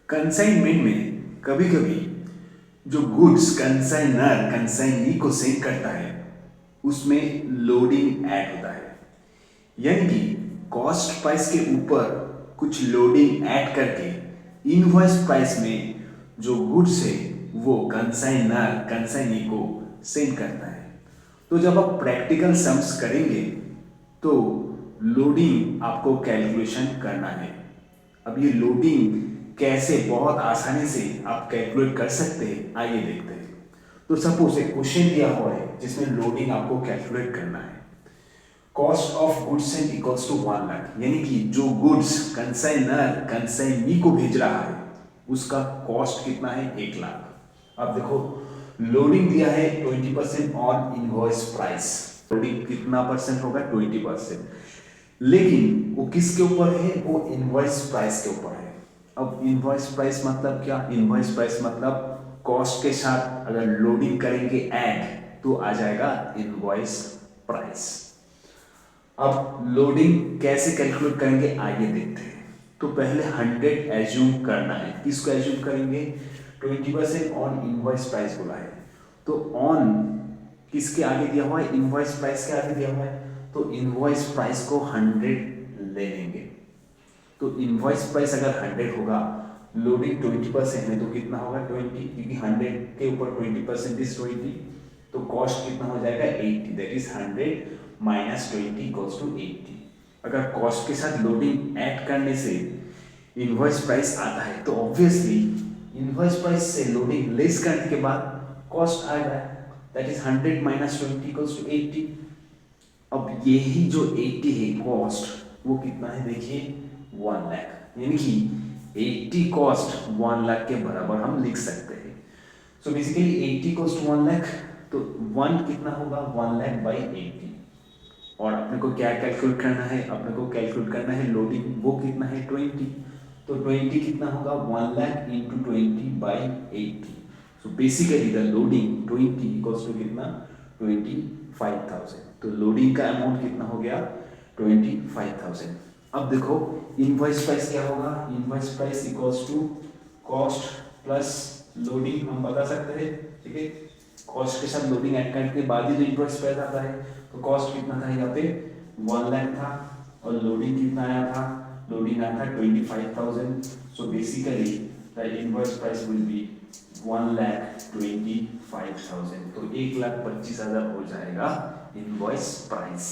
Consignment में कभी कभी जो गुड्स कंसाइनर कंसाइनी को सेंड करता है उसमें लोडिंग ऐड होता है, यानी कि कॉस्ट प्राइस के ऊपर कुछ लोडिंग ऐड करके इनवॉइस प्राइस में जो गुड्स है वो कंसाइनर कंसाइनी को सेंड करता है। तो जब आप प्रैक्टिकल सम्स करेंगे तो लोडिंग आपको कैलकुलेशन करना है। अब ये लोडिंग कैसे बहुत आसानी से आप कैलकुलेट कर सकते हैं, आइए देखते हैं। तो सपोज एक क्वेश्चन दिया हुआ है जिसमें लोडिंग आपको कैलकुलेट करना है। Cost of goods sent equals to 1 lakh, यानी कि जो गुड्स कंसाइनर कंसाइनी को भेज रहा है उसका कॉस्ट कितना है, 1 लाख। अब देखो लोडिंग दिया है 20% ऑन इनवॉइस प्राइस। लोडिंग कितना परसेंट होगा, 20%। लेकिन वो किसके ऊपर है, वो इनवॉइस प्राइस के ऊपर है। अब इनवॉइस प्राइस मतलब क्या, इनवॉइस प्राइस मतलब कॉस्ट के साथ अगर लोडिंग करेंगे ऐड तो आ जाएगा इनवॉइस प्राइस। अब लोडिंग कैसे कैलकुलेट करेंगे आइए देखते हैं। तो पहले 100 एज्यूम करना है। किसको एज्यूम करेंगे, 20% ऑन इनवॉइस प्राइस बोला है तो ऑन किसके आगे दिया हुआ है, इनवॉइस प्राइस के आगे दिया हुआ है तो इनवॉइस प्राइस को 100 ले लेंगे। तो इनवॉइस प्राइस अगर 100 होगा, लोडिंग 20% है तो कितना होगा 20, क्योंकि 100 के ऊपर 20% इज 20, तो कॉस्ट कितना हो जाएगा 80, that is 100 minus 20 equals to 80। अगर कॉस्ट के साथ लोडिंग ऐड करने से इनवॉइस प्राइस आता है तो ऑब्वियसली इनवॉइस प्राइस से लोडिंग लेस करने के बाद कॉस्ट आ रहा है, that is 100 minus 20 equals to 80। अब यही जो 80 है कॉस्ट वो कितना है देखिए 1 लाख, यानी कि 80 कॉस्ट 1 लाख के बराबर हम लिख सकते हैं। सो बेसिकली 80 कॉस्ट 1 लाख, तो 1 कितना होगा 1 लाख बाई 80। और अपने को क्या कैलकुलेट करना है, अपने को कैलकुलेट करना है लोडिंग, वो कितना है 20, तो 20 कितना होगा 1 lakh into 20 by 80। So basically the loading 20 equals to कितना 25,000। तो लोडिंग का अमाउंट कितना हो गया 25,000। अब देखो इनवॉइस प्राइस क्या होगा, invoice price equals to cost plus loading, हम बता सकते हैं, ठीक है। कॉस्ट के साथ लोडिंग ऐड करने के बाद ही जो इनवॉइस प्राइस आता है, तो कॉस्ट कितना था यहाँ पे 1 लाख था और लोडिंग कितना आया था, लोडिंग आया था 25,000। सो basically the invoice price will be 1,25,000। तो 1,25,000 हो जाएगा इनवॉइस प्राइस।